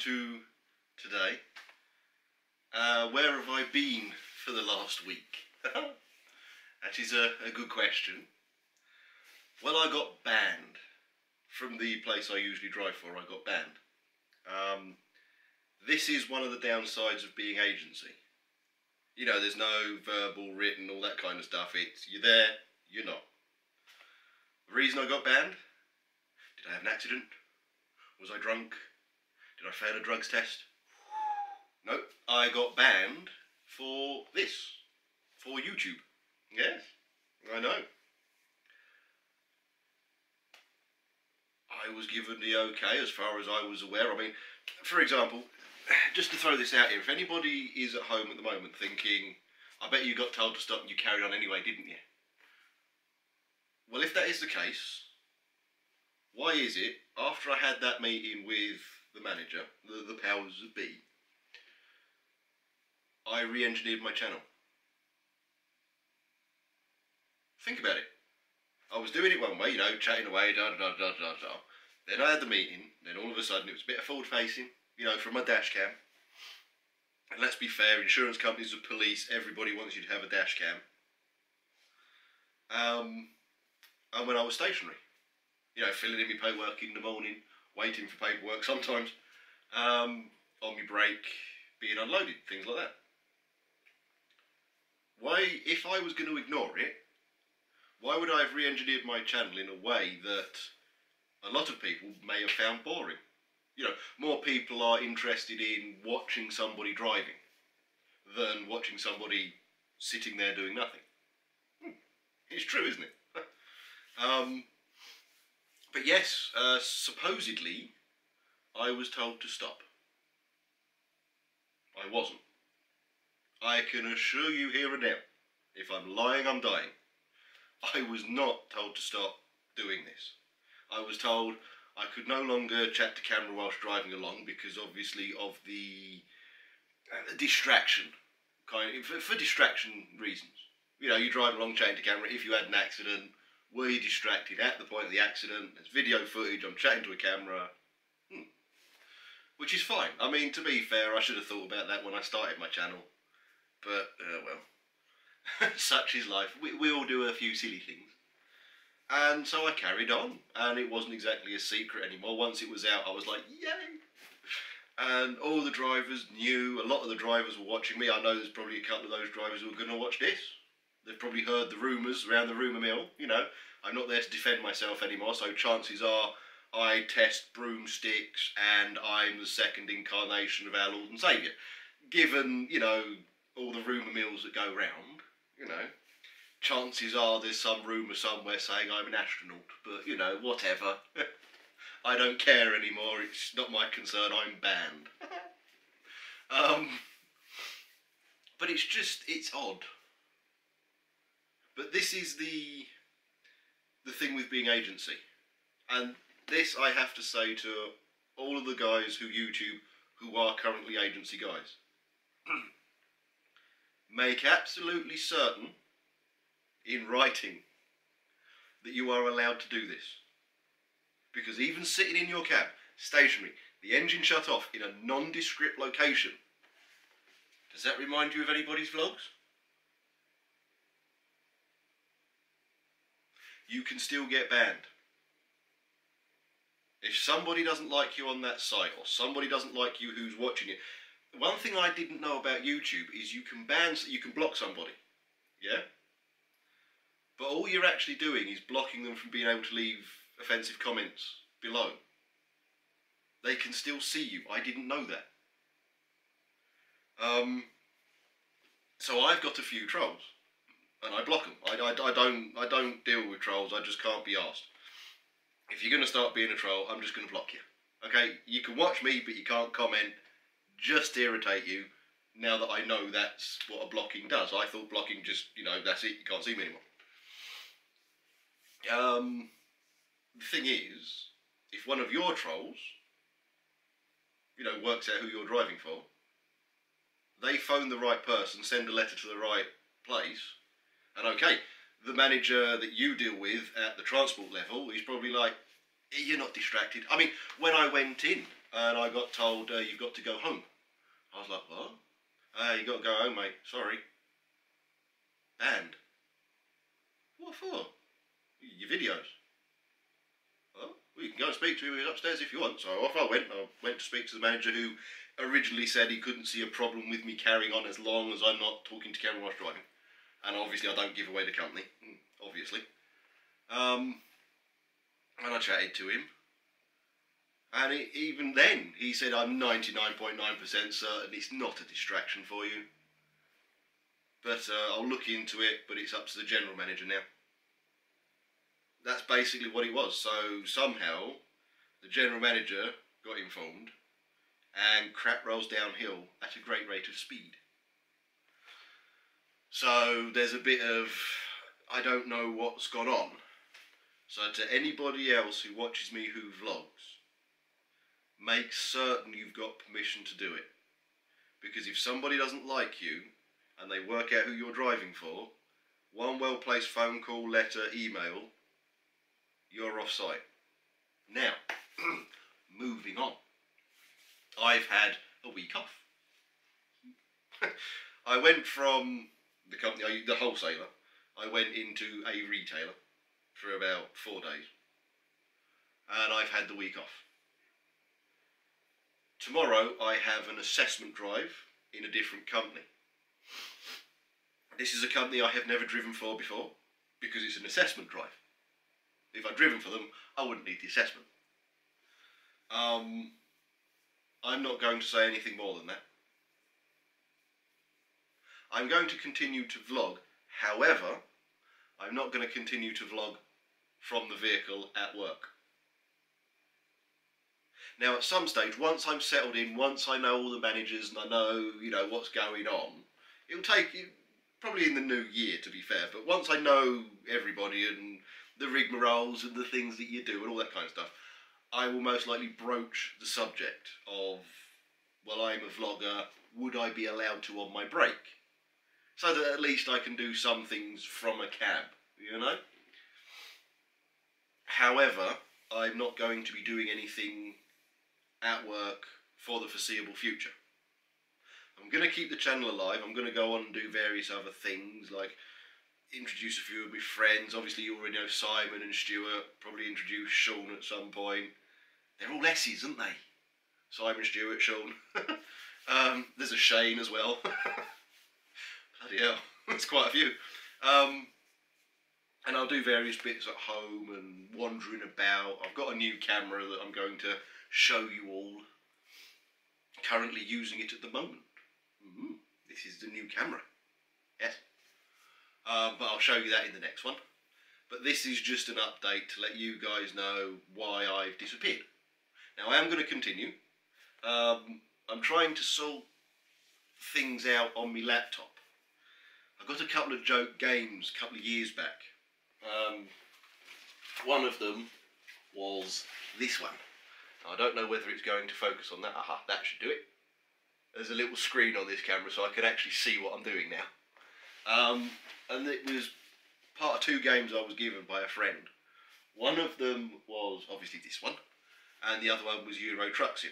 to today. Where have I been for the last week? That is a good question. Well, I got banned from the place I usually drive for. I got banned. This is one of the downsides of being agency. You know, there's no verbal, written, all that kind of stuff. It's you're there, you're not. The reason I got banned? Did I have an accident? Was I drunk? Did I fail a drugs test? Nope. I got banned for this. For YouTube. Yes, I know. I was given the okay as far as I was aware. I mean, for example, just to throw this out here, if anybody is at home at the moment thinking, I bet you got told to stop and you carried on anyway, didn't you? Well, if that is the case, why is it, after I had that meeting with the manager, the powers that be, I re-engineered my channel? Think about it. I was doing it one way, you know, chatting away, da da da da da da. Then I had the meeting, then all of a sudden it was a bit of forward facing, you know, from my dash cam. And let's be fair, insurance companies, the police, everybody wants you to have a dash cam. And when I was stationary, you know, filling in my paperwork in the morning, waiting for paperwork sometimes, on my break, being unloaded, things like that. Why, if I was going to ignore it, why would I have re-engineered my channel in a way that a lot of people may have found boring? You know, more people are interested in watching somebody driving than watching somebody sitting there doing nothing. It's true, isn't it? But yes, supposedly, I was told to stop. I wasn't. I can assure you here and now, if I'm lying, I'm dying. I was not told to stop doing this. I was told I could no longer chat to camera whilst driving along because obviously of the distraction, for distraction reasons. You know, you drive along chatting to camera, if you had an accident, were you distracted at the point of the accident? There's video footage, I'm chatting to a camera. Which is fine. I mean, to be fair, I should have thought about that when I started my channel. But, well, such is life. We all do a few silly things. And so I carried on, and it wasn't exactly a secret anymore. Once it was out, I was like, yay! And all the drivers knew, a lot of the drivers were watching me. I know there's probably a couple of those drivers who are going to watch this. They've probably heard the rumours around the rumour mill, you know. I'm not there to defend myself anymore, so chances are I test broomsticks and I'm the second incarnation of our Lord and Saviour. Given, you know, all the rumour mills that go round, you know, chances are there's some rumour somewhere saying I'm an astronaut, but, you know, whatever. I don't care anymore, it's not my concern, I'm banned. But it's just, it's odd. But this is the thing with being agency. And this I have to say to all of the guys who YouTube who are currently agency guys. Make absolutely certain in writing that you are allowed to do this. Because even sitting in your cab, stationary, the engine shut off in a nondescript location, does that remind you of anybody's vlogs? You can still get banned. If somebody doesn't like you on that site, or somebody doesn't like you who's watching it, one thing I didn't know about YouTube is you can block somebody, yeah? But all you're actually doing is blocking them from being able to leave offensive comments below. They can still see you. I didn't know that. So I've got a few trolls, and I block them. I don't deal with trolls. I just can't be asked. If you're going to start being a troll, I'm just going to block you. Okay, you can watch me, but you can't comment. Just to irritate you. Now that I know that's what a blocking does. I thought blocking just, you know, that's it. You can't see me anymore. The thing is, if one of your trolls, you know, works out who you're driving for, they phone the right person, send a letter to the right place, and okay, the manager that you deal with at the transport level is probably like, you're not distracted. I mean, when I went in and I got told, you've got to go home. I was like, what? You got to go home, mate, sorry. And? What for? Your videos. Oh, well, you can go and speak to him upstairs if you want. So off I went. I went to speak to the manager, who originally said he couldn't see a problem with me carrying on as long as I'm not talking to camera whilst driving. And obviously I don't give away the company, obviously. And I chatted to him. And even then, he said, I'm 99.9% certain it's not a distraction for you. But I'll look into it, but it's up to the general manager now. That's basically what it was. So somehow, the general manager got informed, and crap rolls downhill at a great rate of speed. So there's a bit of, I don't know what's gone on. So to anybody else who watches me who vlogs, make certain you've got permission to do it. Because if somebody doesn't like you, and they work out who you're driving for, one well-placed phone call, letter, email, you're off site. Now, moving on. I've had a week off. I went from the company, the wholesaler, I went into a retailer for about 4 days. And I've had the week off. Tomorrow I have an assessment drive in a different company. This is a company I have never driven for before, because it's an assessment drive. If I'd driven for them, I wouldn't need the assessment. I'm not going to say anything more than that. I'm going to continue to vlog, however, I'm not going to continue to vlog from the vehicle at work. Now at some stage, once I'm settled in, once I know all the managers and I know, what's going on, it'll take, probably in the new year to be fair, but once I know everybody and the rigmaroles and the things that you do and all that kind of stuff, I will most likely broach the subject of, well, I'm a vlogger, would I be allowed to on my break? So that at least I can do some things from a cab, However, I'm not going to be doing anything at work for the foreseeable future. I'm going to keep the channel alive. I'm going to go on and do various other things, like introduce a few of my friends. Obviously you already know Simon and Stuart, probably introduce Sean at some point. They're all S's, aren't they? Simon, Stuart, Sean. There's a Shane as well. Bloody hell, that's quite a few. And I'll do various bits at home and wandering about. I've got a new camera that I'm going to show you all. Currently using it at the moment. This is the new camera. Yes. But I'll show you that in the next one. But this is just an update to let you guys know why I've disappeared. Now I am going to continue. I'm trying to sort things out on my laptop. I got a couple of joke games a couple of years back. One of them was this one. I don't know whether it's going to focus on that. Aha, that should do it. There's a little screen on this camera so I can actually see what I'm doing now. And it was part of 2 games I was given by a friend. One of them was obviously this one, and the other one was Euro Truck Sim.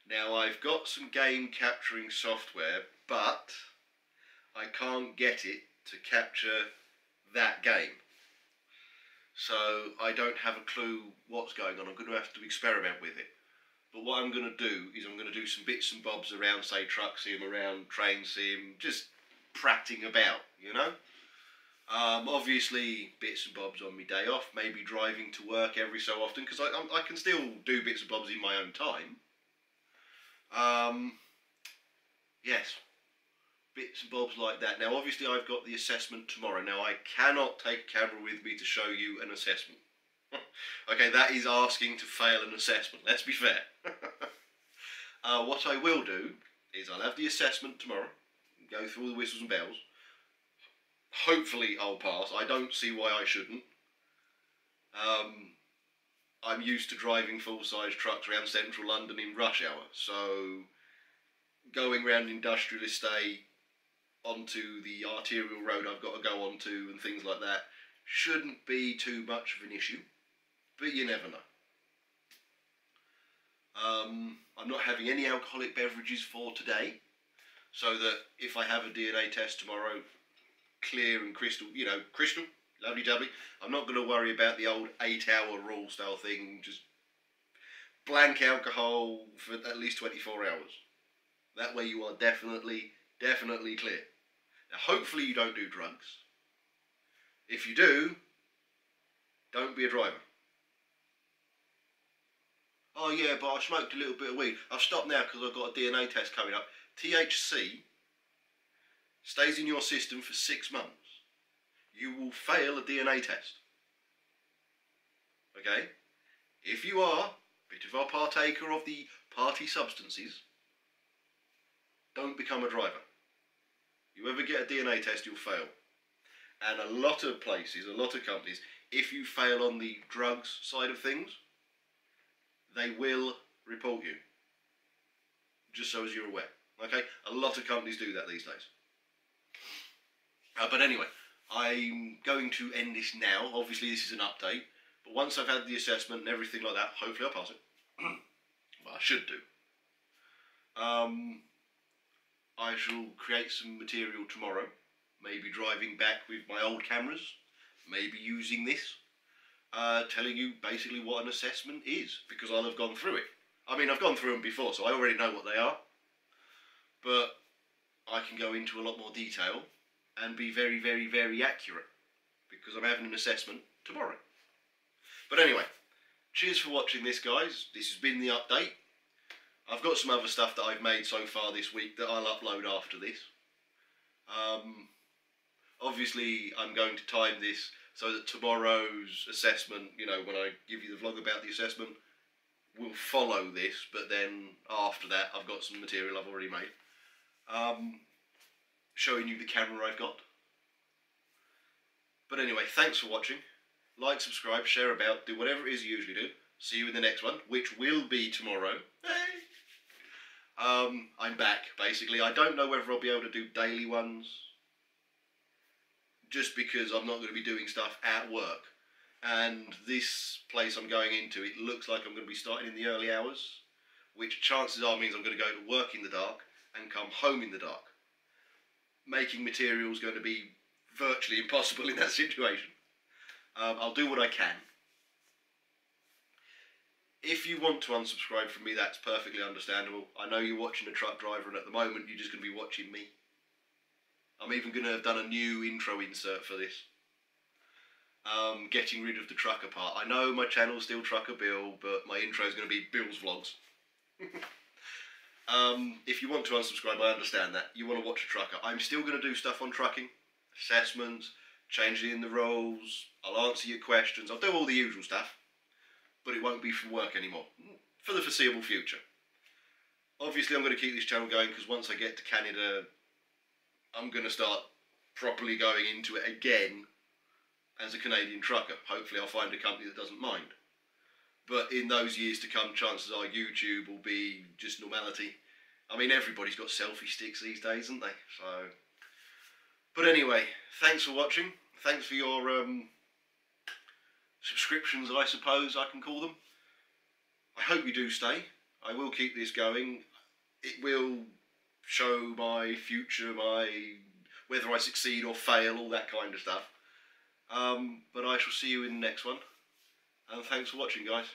Now I've got some game capturing software, but I can't get it to capture that game. So I don't have a clue what's going on. I'm going to have to experiment with it. But what I'm going to do is I'm going to do some bits and bobs around, say, Truck Sim, around Train Sim, just prattling about, Obviously, bits and bobs on my day off, maybe driving to work every so often, because I can still do bits and bobs in my own time. Yes, bits and bobs like that. Now, obviously, I've got the assessment tomorrow. Now, I cannot take a camera with me to show you an assessment. Okay, that is asking to fail an assessment, let's be fair. What I will do is I'll have the assessment tomorrow, go through all the whistles and bells. Hopefully I'll pass. I don't see why I shouldn't. I'm used to driving full-size trucks around central London in rush hour, so going round Industrial Estate onto the arterial road I've got to go onto and things like that shouldn't be too much of an issue, but you never know. I'm not having any alcoholic beverages for today, so that if I have a DNA test tomorrow, clear and crystal, crystal, lovely-dovely, I'm not going to worry about the old 8-hour rule style thing, just blank alcohol for at least 24 hours. That way you are definitely clear. Now hopefully you don't do drugs. If you do, don't be a driver. Oh yeah, but I smoked a little bit of weed. I've stopped now because I've got a DNA test coming up. THC stays in your system for 6 months. You will fail a DNA test. Okay? If you are a bit of a partaker of the party substances, don't become a driver. You ever get a DNA test, you'll fail. And a lot of places, a lot of companies, if you fail on the drugs side of things, they will report you. Just so as you're aware. Okay? A lot of companies do that these days. But anyway, I'm going to end this now. Obviously this is an update. But once I've had the assessment and everything like that, hopefully I'll pass it. Well, I should do. I shall create some material tomorrow. Maybe driving back with my old cameras. Maybe using this. Telling you basically what an assessment is. Because I'll have gone through it. I mean, I've gone through them before, so I already know what they are. But I can go into a lot more detail and be very, very, very accurate. Because I'm having an assessment tomorrow. But anyway, cheers for watching this, guys. This has been the update. I've got some other stuff that I've made so far this week that I'll upload after this. Obviously, I'm going to time this so that tomorrow's assessment, when I give you the vlog about the assessment, will follow this. But then after that, I've got some material I've already made. Showing you the camera I've got. But anyway, thanks for watching. Like, subscribe, share about, do whatever it is you usually do. See you in the next one, which will be tomorrow. Hey! I'm back, basically. I don't know whether I'll be able to do daily ones. Just because I'm not going to be doing stuff at work. And this place I'm going into, it looks like I'm going to be starting in the early hours. Which chances are means I'm going to go to work in the dark and come home in the dark. Making material is going to be virtually impossible in that situation. I'll do what I can. If you want to unsubscribe from me, that's perfectly understandable. I know you're watching a truck driver and at the moment you're just going to be watching me. I'm even going to have done a new intro insert for this. Getting rid of the trucker part. I know my channel's still Trucker Bill, but my intro is going to be Bill's Vlogs. If you want to unsubscribe, I understand that. You want to watch a trucker. I'm still going to do stuff on trucking, assessments, changing in the roles, I'll answer your questions, I'll do all the usual stuff, but it won't be from work anymore, for the foreseeable future. Obviously I'm going to keep this channel going because once I get to Canada, I'm going to start properly going into it again as a Canadian trucker. Hopefully I'll find a company that doesn't mind. But in those years to come, chances are YouTube will be just normality. I mean, everybody's got selfie sticks these days, haven't they? So, but anyway, thanks for watching. Thanks for your subscriptions, I suppose I can call them. I hope you do stay. I will keep this going. It will show my future, whether I succeed or fail, all that kind of stuff. But I shall see you in the next one. And thanks for watching, guys.